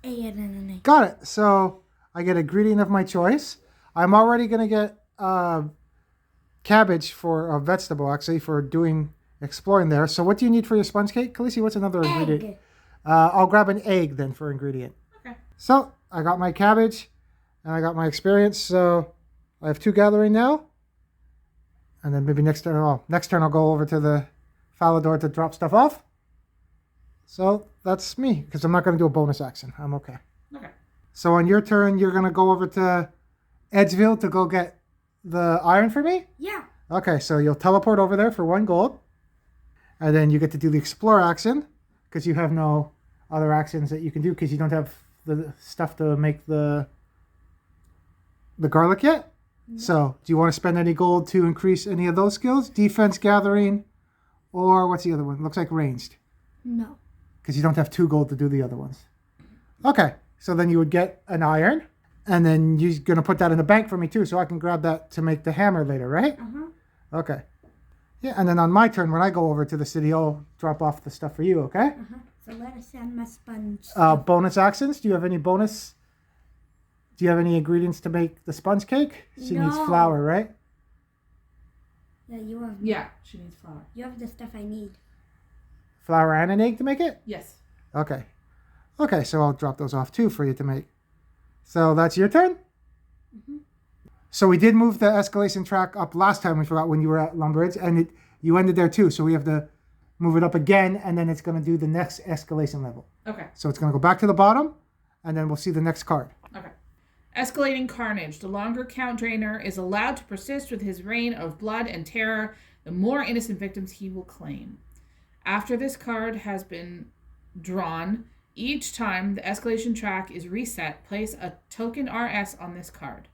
8 and an 8. Got it. So I get a ingredient of my choice. I'm already going to get cabbage for a vegetable, actually, for doing exploring there. So what do you need for your sponge cake? Khaleesi, what's another ingredient? Egg. I'll grab an egg then for ingredient. Okay. So I got my cabbage and I got my experience. So I have 2 gathering now. And then maybe next turn I'll go over to the Falador to drop stuff off. So that's me, because I'm not going to do a bonus action. I'm okay. Okay. So on your turn, you're going to go over to Edgeville to go get the iron for me? Yeah. Okay, so you'll teleport over there for 1 gold. And then you get to do the explore action, because you have no other actions that you can do, because you don't have the stuff to make the garlic yet. So, do you want to spend any gold to increase any of those skills? Defense, gathering, or what's the other one? Looks like ranged. No. Because you don't have 2 gold to do the other ones. Okay, so then you would get an iron, and then you're going to put that in the bank for me too, so I can grab that to make the hammer later, right? Uh-huh. Okay. Yeah, and then on my turn, when I go over to the city, I'll drop off the stuff for you, okay? Uh-huh. So let us send my sponge. Bonus actions? Do you have any bonus? Do you have any ingredients to make the sponge cake? She needs No. flour, right? Yeah, you have. Yeah, she needs flour. You have the stuff I need. Flour and an egg to make it? Yes. Okay. Okay, so I'll drop those off too for you to make. So that's your turn? Mm-hmm. So we did move the escalation track up last time, we forgot, when you were at Lumbridge, and you ended there too. So we have to move it up again, and then it's going to do the next escalation level. Okay. So it's going to go back to the bottom, and then we'll see the next card. Okay. Escalating Carnage. The longer Count Drainer is allowed to persist with his reign of blood and terror, the more innocent victims he will claim. After this card has been drawn, each time the escalation track is reset, place a token RS on this card.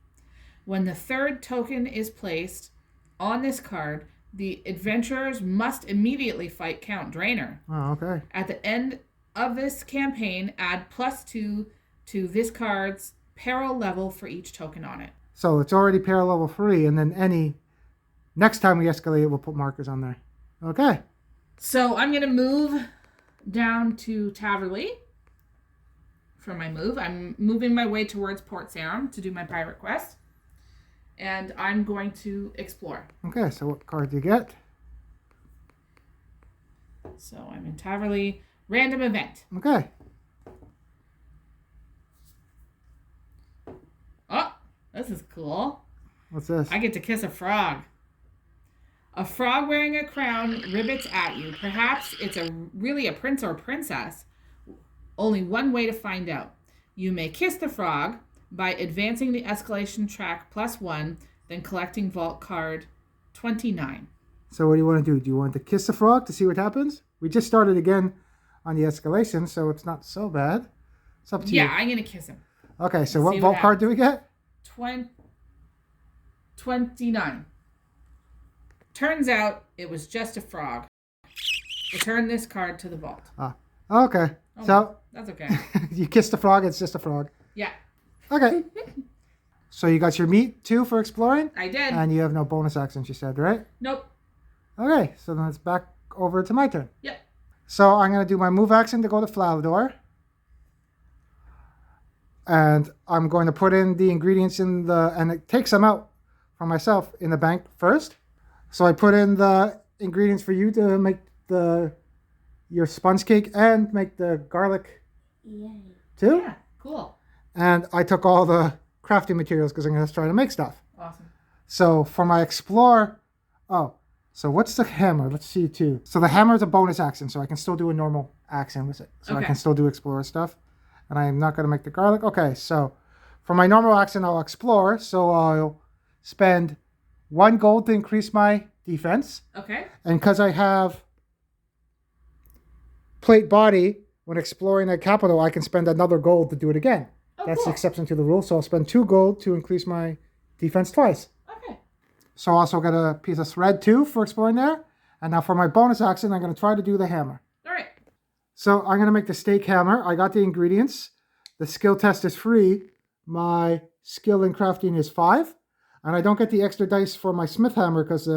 When the third token is placed on this card, the adventurers must immediately fight Count Drainer. Oh, okay. At the end of this campaign, add +2 to this card's peril level for each token on it. So it's already peril level 3, and then next time we escalate it, we'll put markers on there. Okay. So I'm going to move down to Taverley for my move. I'm moving my way towards Port Sarum to do my pirate quest. And I'm going to explore. Okay, so what card do you get? So I'm in Taverley. Random event. Okay. Oh, this is cool. What's this? I get to kiss a frog. A frog wearing a crown ribbits at you. Perhaps it's really a prince or princess. Only one way to find out. You may kiss the frog by advancing the escalation track +1, then collecting vault card 29. So what do you want to do? Do you want to kiss the frog to see what happens? We just started again on the escalation, so it's not so bad. It's up to you. Yeah, I'm going to kiss him. Okay, so Let's what see vault what card do we get? 29. Turns out it was just a frog. Return this card to the vault. Okay. Oh, So that's okay. you kiss the frog, it's just a frog. Yeah, Okay. So you got your meat too for exploring? I did. And you have no bonus actions, you said, right? Nope. Okay, so then it's back over to my turn. Yep. So I'm going to do my move action to go to Flalador. And I'm going to put in the ingredients and it takes them out for myself in the bank first. So I put in the ingredients for you to make your sponge cake and make the garlic Yay. too. Yeah, cool. And I took all the crafting materials because I'm going to try to make stuff. Awesome. So for my explore, so what's the hammer? Let's see too. So the hammer is a bonus action, so I can still do a normal action with it. So I can still do explore stuff. And I am not going to make the garlic. Okay, so for my normal action, I'll explore. So I'll spend 1 gold to increase my defense. Okay. And because I have plate body, when exploring a capital, I can spend another gold to do it again. Oh, That's the cool. exception to the rule. So I'll spend 2 gold to increase my defense twice. Okay. So I also got a piece of thread too for exploring there. And now for my bonus action, I'm going to try to do the hammer. All right. So I'm going to make the steak hammer. I got the ingredients. The skill test is free. My skill in crafting is 5. And I don't get the extra dice for my smith hammer because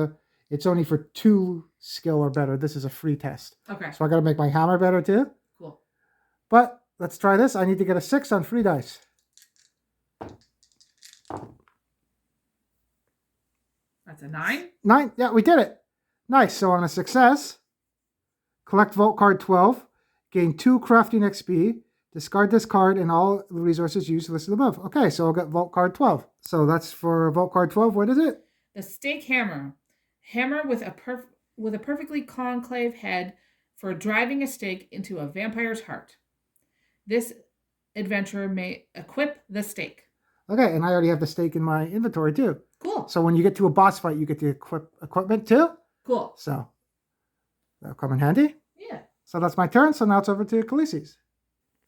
it's only for 2 skill or better. This is a free test. Okay. So I got to make my hammer better too. Cool. But let's try this. I need to get a 6 on free dice. That's a 9. 9. Yeah, we did it. Nice. So on a success, collect vault card 12, gain 2 crafting XP, discard this card and all the resources used listed above. Okay, so I'll get vault card 12. So that's for vault card 12. What is it? The steak hammer. Hammer with a perfectly concave head for driving a stake into a vampire's heart. This adventurer may equip the stake. Okay, and I already have the stake in my inventory too. Cool. So when you get to a boss fight, you get the equipment too. Cool. So that'll come in handy. Yeah. So that's my turn. So now it's over to Khaleesi's.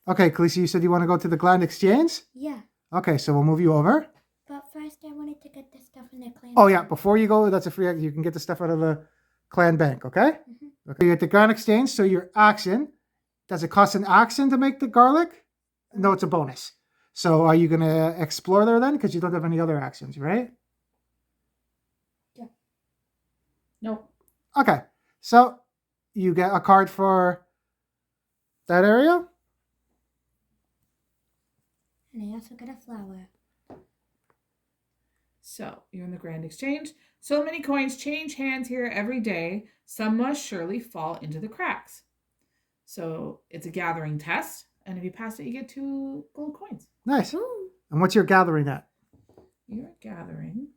Okay, Khaleesi, you said you want to go to the Gland Exchange? Yeah. Okay, so we'll move you over. But first, I wanted to get the stuff in the clan. Oh, yeah, before you go, that's a free, you can get the stuff out of the clan bank, okay? Okay, you're at the Grand Exchange, so your action, does it cost an action to make the garlic? No, it's a bonus. So are you going to explore there then? Because you don't have any other actions, right? Yeah. Nope. Okay, so you get a card for that area. And I also get a flower. So you're in the Grand Exchange. So many coins change hands here every day. Some must surely fall into the cracks. So it's a gathering test. And if you pass it, you get 2 gold coins. Nice. Ooh. And what's your gathering at? You're gathering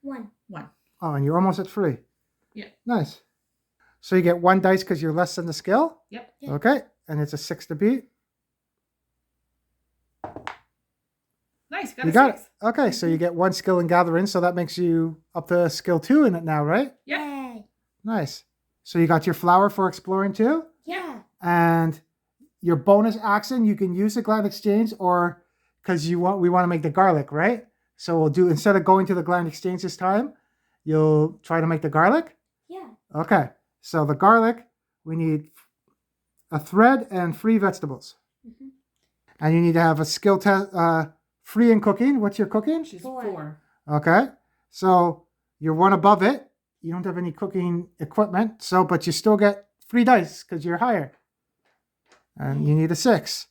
1. 1. Oh, and you're almost at 3. Yeah. Nice. So you get 1 dice because you're less than the skill? Yep. Yeah. Okay, and it's a 6 to beat. Nice. Got You a got 6. it. Okay, so you get 1 skill in gathering, so that makes you up to skill 2 in it now, right? Yep. Yay. Nice. So you got your flower for exploring too? Yeah. And your bonus action, you can use the Gland Exchange or because we want to make the garlic, right? So we'll do, instead of going to the Gland Exchange this time, you'll try to make the garlic? Yeah. Okay, so the garlic, we need a thread and 3 vegetables. Mhm. And you need to have a skill test, free in cooking. What's your cooking? She's 4. 4. Okay, so you're 1 above it. You don't have any cooking equipment, so but you still get 3 dice because you're higher. And you need a 6.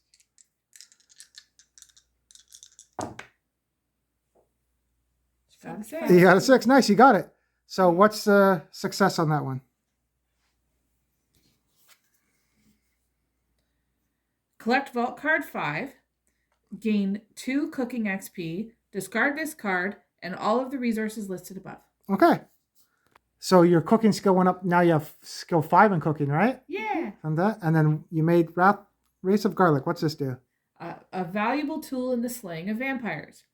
She got a 6. You got a 6. Nice, you got it. So what's the success on that one? Collect Vault Card 5. Gain 2 cooking XP. Discard this card and all of the resources listed above. Okay. So your cooking skill went up. Now you have skill 5 in cooking, right? Yeah. From that. And then you made Race of Garlic. What's this do? A valuable tool in the slaying of vampires.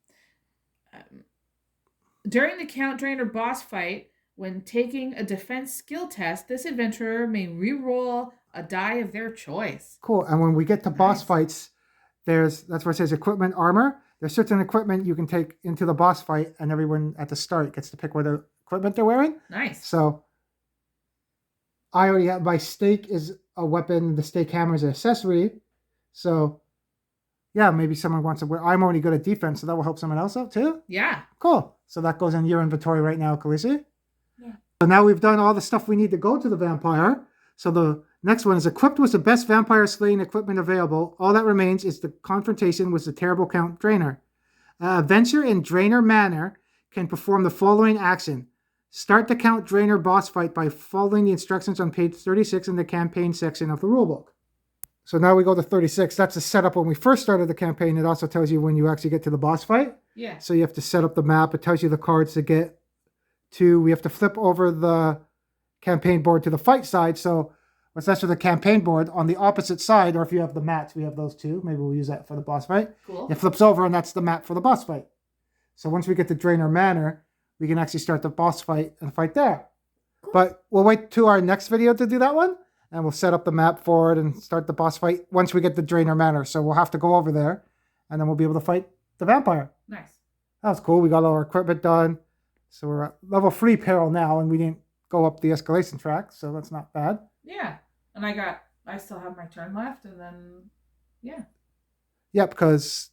During the Count Drainer boss fight, when taking a defense skill test, this adventurer may re-roll a die of their choice. Cool. And when we get to boss Nice. fights, that's where it says equipment armor. There's certain equipment you can take into the boss fight, and everyone at the start gets to pick what equipment they're wearing. Nice. So I already have my stake is a weapon. The stake hammer is an accessory. So yeah, maybe someone wants to wear. I'm already good at defense, so that will help someone else out too. Yeah. Cool. So that goes in your inventory right now, Khaleesi. Yeah. So now we've done all the stuff we need to go to the vampire. So the next one is equipped with the best vampire slaying equipment available. All that remains is the confrontation with the terrible Count Drainer. Venture in Drainer Manor can perform the following action. Start the Count Drainer boss fight by following the instructions on page 36 in the campaign section of the rulebook. So now we go to 36. That's the setup when we first started the campaign. It also tells you when you actually get to the boss fight. Yeah. So you have to set up the map. It tells you the cards to get to. We have to flip over the campaign board to the fight side. So that's for the campaign board on the opposite side, or if you have the mats, we have those too. Maybe we'll use that for the boss fight. Cool. It flips over and that's the map for the boss fight. So once we get to Drainer Manor, we can actually start the boss fight and fight there. Cool. But we'll wait to our next video to do that one. And we'll set up the map for it and start the boss fight once we get to Drainer Manor. So we'll have to go over there and then we'll be able to fight the vampire. Nice. That was cool. We got all our equipment done. So we're at level 3 peril now and we didn't go up the escalation track. So that's not bad. Yeah. And I still have my turn left and then, yeah. Yeah, because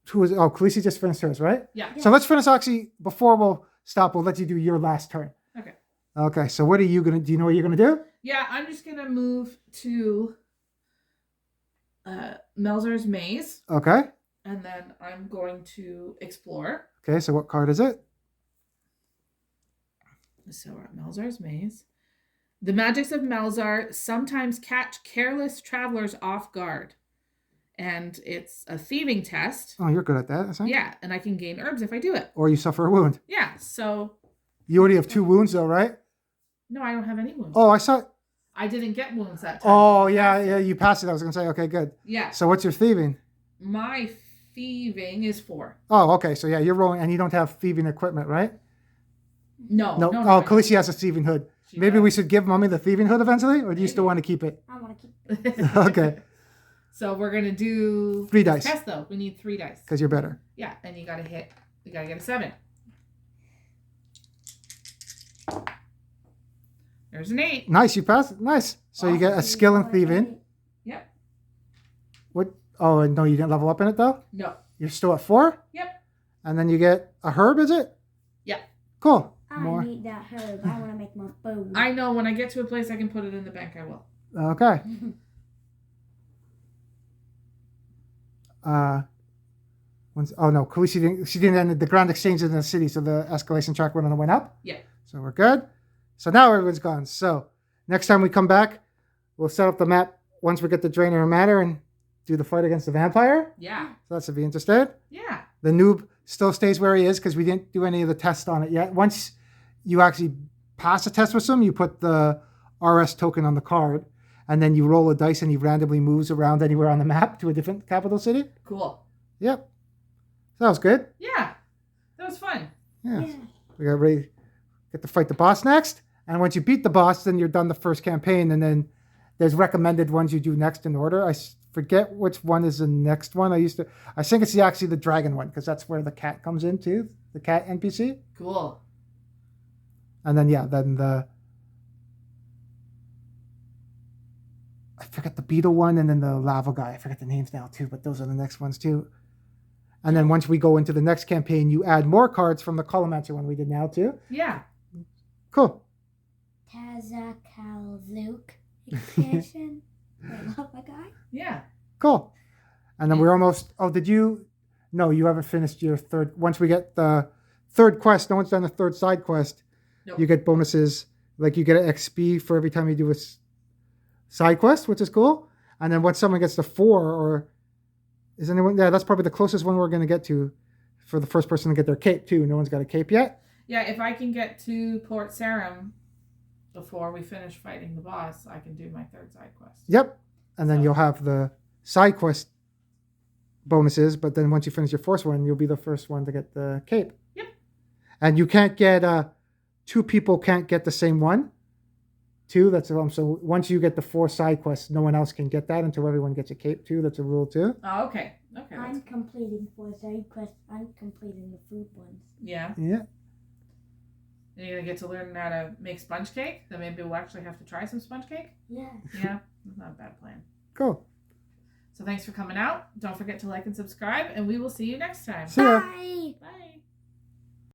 Khaleesi just finished hers, right? Yeah. So let's finish actually, before we'll stop, we'll let you do your last turn. Okay. Okay, so what are you going to, do you know what you're going to do? Yeah, I'm just going to move to Melzar's Maze. Okay. And then I'm going to explore. Okay, so what card is it? So we're at Melzar's Maze. The magics of Melzar sometimes catch careless travelers off guard. And it's a thieving test. Oh, you're good at that, I think. Yeah, and I can gain herbs if I do it. Or you suffer a wound. Yeah, so... You already have 2 wounds though, right? No, I don't have any wounds. Oh, I saw... I didn't get wounds that time. Oh, yeah, you passed it. I was going to say, okay, good. Yeah. So what's your thieving? My thieving is 4. Oh, okay, so yeah, you're rolling, and you don't have thieving equipment, right? No. No. No, Oh, Khaleesi has a thieving hood. She Maybe does. we should give Mommy the thieving hood eventually, or do you still want to keep it? I want to keep Okay. So we're gonna do 3 this dice. test though. We need 3 dice. Because you're better. Yeah, and you gotta get a 7. There's an 8. Nice, you passed it. Nice. So you get a skill in thieving. Yep. What? Oh, no, you didn't level up in it though? No. You're still at 4? Yep. And then you get a herb, is it? Yep. Cool. I More. need that herb. I want to make more food. I know when I get to a place I can put it in the bank, I will. Okay. Oh no, Khaleesi she didn't end the grand exchange in the city, so the escalation track went up. Yeah. So we're good. So now everyone's gone. So next time we come back, we'll set up the map once we get the Drainer and Matter and do the fight against the vampire. Yeah. So that's to be interested. Yeah. The noob still stays where he is because we didn't do any of the tests on it yet. Once you actually pass a test with him, you put the RS token on the card, and then you roll a dice and he randomly moves around anywhere on the map to a different capital city. Cool. Yep. So that was good. Yeah. That was fun. Yeah. We got ready to get to fight the boss next. And once you beat the boss, then you're done the first campaign. And then there's recommended ones you do next in order. I forget which one is the next one. I think it's actually the dragon one, because that's where the cat comes in too. The cat NPC. Cool. And then, I forget the beetle one and then the lava guy. I forget the names now too, but those are the next ones too. And then once we go into the next campaign, you add more cards from the Collimancer one we did now too. Yeah. Cool. Tazakalzuk expansion. The lava guy. Yeah. Cool. And then we're almost, no, you haven't finished your third. Once we get the third quest, no one's done the third side quest. Nope. You get bonuses, like you get an XP for every time you do a side quest, which is cool. And then once someone gets to 4, or is anyone, that's probably the closest one we're going to get to for the first person to get their cape too. No one's got a cape yet. Yeah, if I can get to Port Sarum before we finish fighting the boss, I can do my third side quest. Yep. And then you'll have the side quest bonuses, but then once you finish your first one, you'll be the first one to get the cape. Yep. And you can't get, 2 people can't get the same one. 2, that's so once you get the 4 side quests, no one else can get that until everyone gets a cape too. That's a rule too. Oh, okay. Okay. I'm completing 4 side quests. I'm completing the food ones. Yeah. Yeah. And you're going to get to learn how to make sponge cake? Then maybe we'll actually have to try some sponge cake? Yeah. Yeah. That's not a bad plan. Cool. So thanks for coming out. Don't forget to like and subscribe, and we will see you next time. See ya. Bye. Bye.